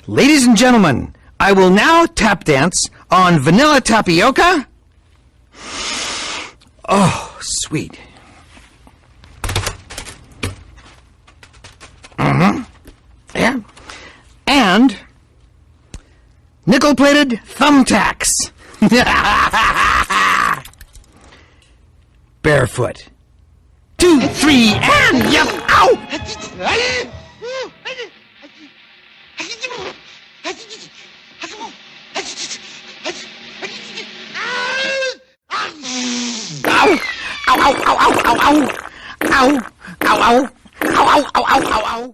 Ladies and gentlemen, I will now tap dance on vanilla tapioca. Oh, sweet. Yeah. And nickel-plated thumbtacks. Barefoot. 2, 3, and yep. Ow! Ow! Ow! Ow! Ow! Ow! Ow! Ow! Ow! Ow! Ow! Ow! Ow! Ow! Ow! Ow!